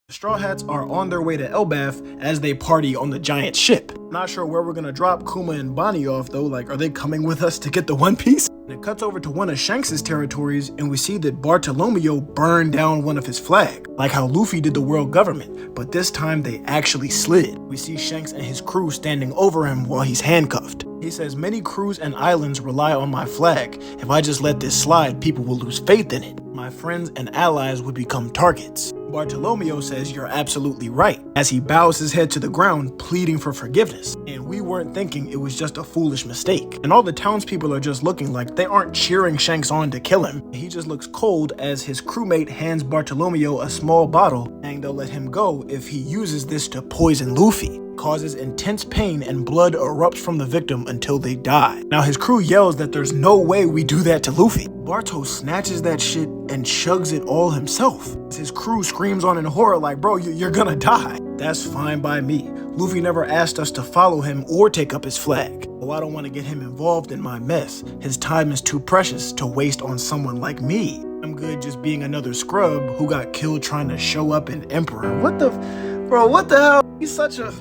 The Straw Hats are on their way to Elbaf as they party on the giant ship. Not sure where we're gonna drop Kuma and Bonnie off though, like are they coming with us to get the One Piece? And it cuts over to one of Shanks' territories and we see that Bartolomeo burned down one of his flags, like how Luffy did the world government, but this time they actually slid. We see Shanks and his crew standing over him while he's handcuffed. He says, "Many crews and islands rely on my flag. If I just let this slide, people will lose faith in it. My friends and allies would become targets." Bartolomeo says you're absolutely right, as he bows his head to the ground, pleading for forgiveness. And we weren't thinking it was just a foolish mistake. And all the townspeople are just looking like they aren't cheering Shanks on to kill him. He just looks cold as his crewmate hands Bartolomeo a small bottle, and they'll let him go if he uses this to poison Luffy. Causes intense pain and blood erupts from the victim until they die. Now his crew yells that there's no way we do that to Luffy. Barto snatches that shit and chugs it all himself. His crew screams on in horror like, bro, you're gonna die. That's fine by me. Luffy never asked us to follow him or take up his flag. Oh, I don't want to get him involved in my mess. His time is too precious to waste on someone like me. I'm good just being another scrub who got killed trying to show up in Emperor. What the hell? He's such a,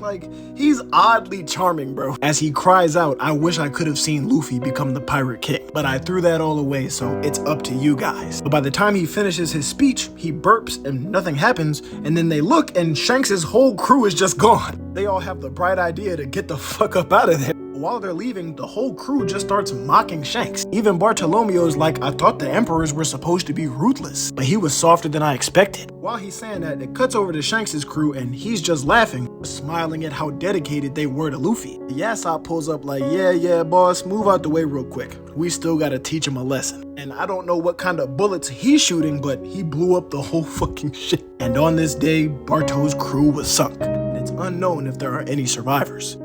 he's oddly charming, bro. As he cries out, I wish I could have seen Luffy become the Pirate King, but I threw that all away, so it's up to you guys. But by the time he finishes his speech, he burps and nothing happens, and then they look and Shanks' whole crew is just gone. They all have the bright idea to get the fuck up out of there. While they're leaving, the whole crew just starts mocking Shanks. Even Bartolomeo's like, I thought the emperors were supposed to be ruthless, but he was softer than I expected. While he's saying that, it cuts over to Shanks' crew and he's just laughing, smiling at how dedicated they were to Luffy. Yasop pulls up like, yeah, boss, move out the way real quick. We still gotta teach him a lesson. And I don't know what kind of bullets he's shooting, but he blew up the whole fucking shit. And on this day, Barto's crew was sunk. And it's unknown if there are any survivors.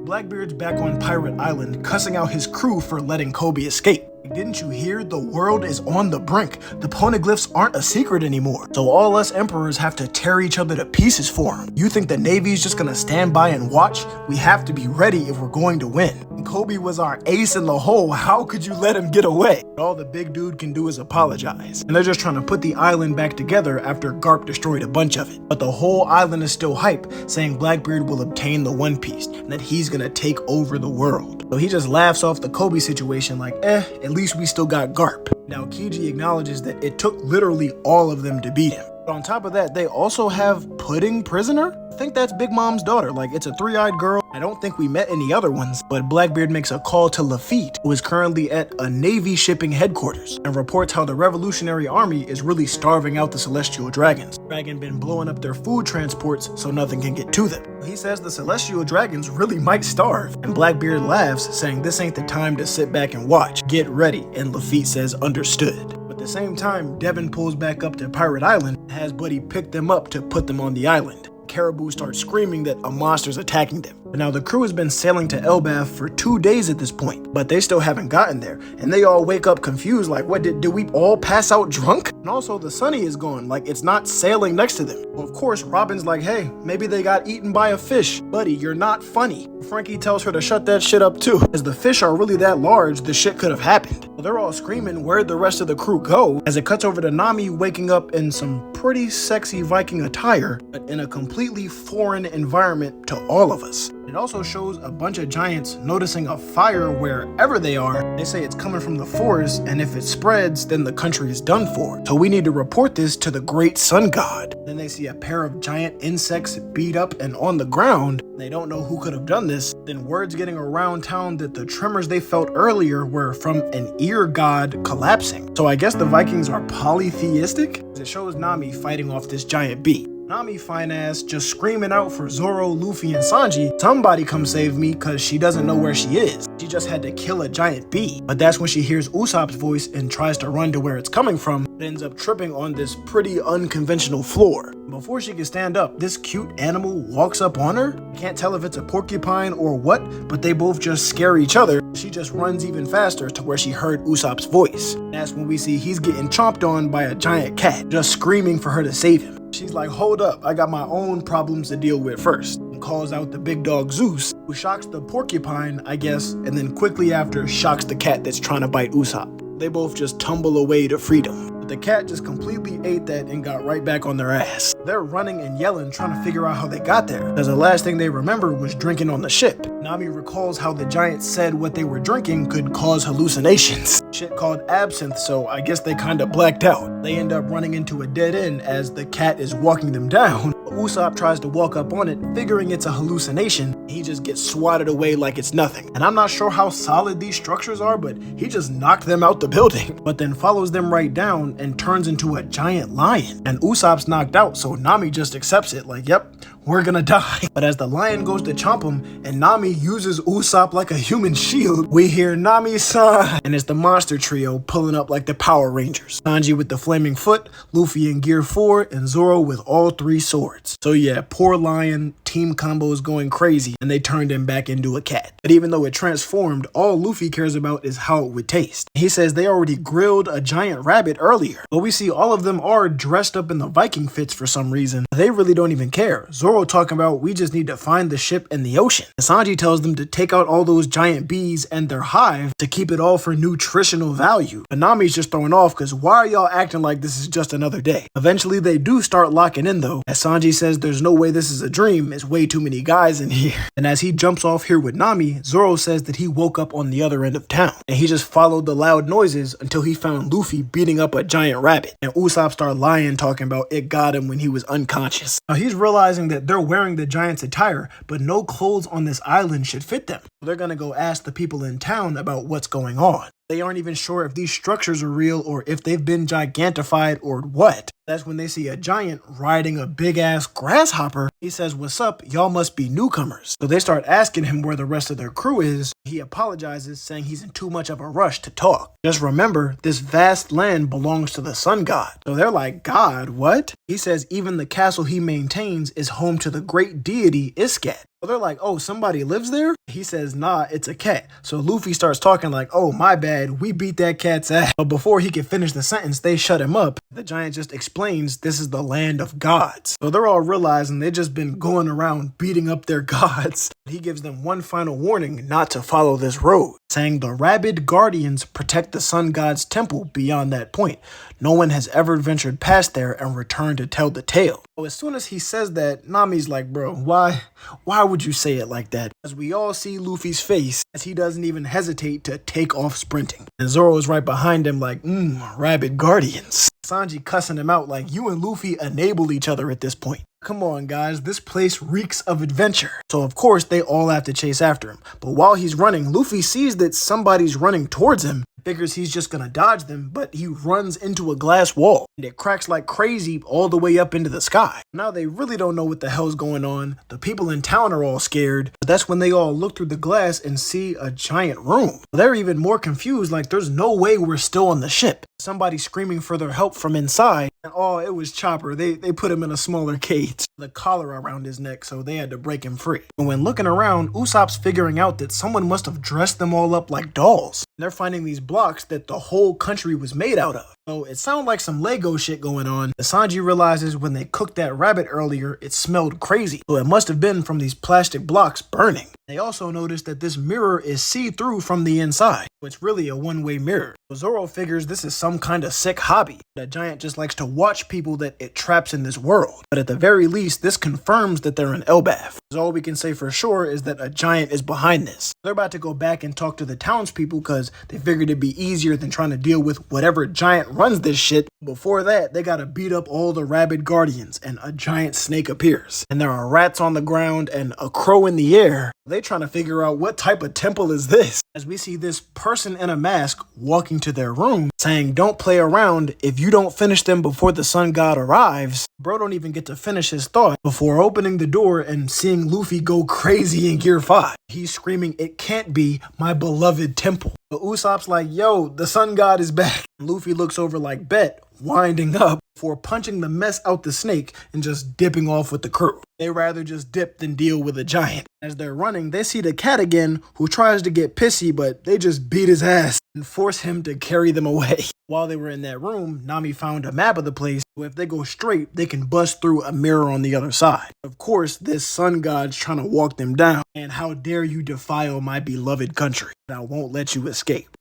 Blackbeard's back on Pirate Island, cussing out his crew for letting Kobe escape. Didn't you hear? The world is on the brink. The poneglyphs aren't a secret anymore. So all us emperors have to tear each other to pieces for them. You think the Navy's just gonna stand by and watch? We have to be ready if we're going to win. Kobe was our ace in the hole. How could you let him get away? All the big dude can do is apologize. And they're just trying to put the island back together after Garp destroyed a bunch of it. But the whole island is still hype, saying Blackbeard will obtain the One Piece and that he's gonna take over the world. So he just laughs off the Kobe situation like, at least we still got Garp. Now Kiji acknowledges that it took literally all of them to beat him. But on top of that, they also have Pudding Prisoner? I think that's Big Mom's daughter, like it's a three-eyed girl. I don't think we met any other ones, but Blackbeard makes a call to Lafitte, who is currently at a Navy shipping headquarters, and reports how the Revolutionary Army is really starving out the Celestial Dragons. Dragon been blowing up their food transports so nothing can get to them. He says the Celestial Dragons really might starve, and Blackbeard laughs, saying this ain't the time to sit back and watch. Get ready, and Lafitte says understood. At the same time, Devin pulls back up to Pirate Island and has Buddy pick them up to put them on the island. Caribou starts screaming that a monster's attacking them. But now the crew has been sailing to Elbaf for 2 days at this point, but they still haven't gotten there, and they all wake up confused like, what, did we all pass out drunk? And also the Sunny is gone, like it's not sailing next to them. Well, of course, Robin's like, hey, maybe they got eaten by a fish. Buddy, you're not funny. Frankie tells her to shut that shit up too. As the fish are really that large, the shit could have happened. Well, they're all screaming, where'd the rest of the crew go? As it cuts over to Nami waking up in some pretty sexy Viking attire, but in a completely foreign environment to all of us. It also shows a bunch of giants noticing a fire wherever they are. They say it's coming from the forest, and if it spreads, then the country is done for. So we need to report this to the great sun god. Then they see a pair of giant insects beat up and on the ground. They don't know who could have done this. Then words getting around town that the tremors they felt earlier were from an ear god collapsing. So I guess the Vikings are polytheistic? It shows Nami fighting off this giant bee. Nami fine ass just screaming out for Zoro, Luffy, and Sanji, somebody come save me, cause she doesn't know where she is. She just had to kill a giant bee. But that's when she hears Usopp's voice and tries to run to where it's coming from, but ends up tripping on this pretty unconventional floor. Before she can stand up, this cute animal walks up on her. Can't tell if it's a porcupine or what, but they both just scare each other. She just runs even faster to where she heard Usopp's voice. And that's when we see he's getting chomped on by a giant cat, just screaming for her to save him. She's like, hold up, I got my own problems to deal with first. And calls out the big dog Zeus, who shocks the porcupine, I guess, and then quickly after shocks the cat that's trying to bite Usopp. They both just tumble away to freedom. The cat just completely ate that and got right back on their ass. They're running and yelling, trying to figure out how they got there, because the last thing they remember was drinking on the ship. Nami recalls how the giant said what they were drinking could cause hallucinations. Shit called absinthe, so I guess they kinda blacked out. They end up running into a dead end as the cat is walking them down. Usopp tries to walk up on it, figuring it's a hallucination. He just gets swatted away like it's nothing. And I'm not sure how solid these structures are, but he just knocked them out the building. But then follows them right down and turns into a giant lion. And Usopp's knocked out, so Nami just accepts it like, yep, we're gonna die. But as the lion goes to chomp him and Nami uses Usopp like a human shield, we hear Nami-san, and it's the monster trio pulling up like the Power Rangers. Sanji with the flaming foot, Luffy in gear 4, and Zoro with all 3 swords. So yeah, poor lion, team combo is going crazy, and they turned him back into a cat. But even though it transformed, all Luffy cares about is how it would taste. He says they already grilled a giant rabbit earlier, but we see all of them are dressed up in the Viking fits for some reason. They really don't even care. Zoro talking about we just need to find the ship in the ocean. Sanji tells them to take out all those giant bees and their hive to keep it all for nutritional value. But Nami's just throwing off because why are y'all acting like this is just another day? Eventually they do start locking in though, as Sanji says there's no way this is a dream, it's way too many guys in here. And as he jumps off here with Nami, Zoro says that he woke up on the other end of town, and he just followed the loud noises until he found Luffy beating up a giant rabbit, and Usopp started lying talking about it got him when he was unconscious. Now he's realizing that they're wearing the giant's attire, but no clothes on this island should fit them. So they're gonna go ask the people in town about what's going on. They aren't even sure if these structures are real or if they've been gigantified or what. That's when they see a giant riding a big ass grasshopper. He says, "What's up? Y'all must be newcomers." So they start asking him where the rest of their crew is. He apologizes, saying he's in too much of a rush to talk. Just remember, this vast land belongs to the sun god. So they're like, God, what? He says even the castle he maintains is home to the great deity Iskat. So they're like, oh, somebody lives there? He says, nah, it's a cat. So Luffy starts talking like, oh, my bad, we beat that cat's ass. But before he can finish the sentence, they shut him up. The giant just explains this is the land of gods. So they're all realizing they've just been going around beating up their gods. He gives them one final warning not to follow this road, saying the rabid guardians protect the sun god's temple beyond that point. No one has ever ventured past there and returned to tell the tale. So as soon as he says that, Nami's like, bro, why would you say it like that? As we all see Luffy's face as he doesn't even hesitate to take off sprinting. And Zoro is right behind him like, rabid guardians. Sanji cussing him out like you and Luffy enable each other at this point. Come on guys, this place reeks of adventure. So of course they all have to chase after him. But while he's running, Luffy sees that somebody's running towards him. Figures he's just gonna dodge them, but he runs into a glass wall and it cracks like crazy all the way up into the sky. Now they really don't know what the hell's going on. The people in town are all scared, but that's when they all look through the glass and see a giant room. They're even more confused, like there's no way we're still on the ship. Somebody screaming for their help from inside, and oh, it was Chopper. They put him in a smaller cage, the collar around his neck, so they had to break him free. And when looking around, Usopp's figuring out that someone must have dressed them all up like dolls. They're finding these blocks that the whole country was made out of. So it sounded like some Lego shit going on. Sanji realizes when they cooked that rabbit earlier, it smelled crazy. So it must have been from these plastic blocks burning. They also noticed that this mirror is see-through from the inside. So it's really a one-way mirror. So Zoro figures this is some kind of sick hobby. The giant just likes to watch people that it traps in this world. But at the very least, this confirms that they're in Elbaf. All we can say for sure is that a giant is behind this. They're about to go back and talk to the townspeople because they figured it'd be easier than trying to deal with whatever giant runs this shit. Before that, they gotta beat up all the rabid guardians and a giant snake appears. And there are rats on the ground and a crow in the air. They trying to figure out what type of temple is this. As we see this person in a mask walking to their room saying don't play around, if you don't finish them before the sun god arrives. Bro don't even get to finish his thought before opening the door and seeing Luffy go crazy in gear 5. He's screaming, it can't be my beloved temple. But Usopp's like, yo, the sun god is back. Luffy looks over like, bet, winding up before punching the mess out the snake and just dipping off with the crew. They rather just dip than deal with a giant. As they're running, they see the cat again, who tries to get pissy, but they just beat his ass and force him to carry them away. While they were in that room, Nami found a map of the place, so if they go straight, they can bust through a mirror on the other side. Of course, this sun god's trying to walk them down, and how dare you defile my beloved country. I won't let you escape.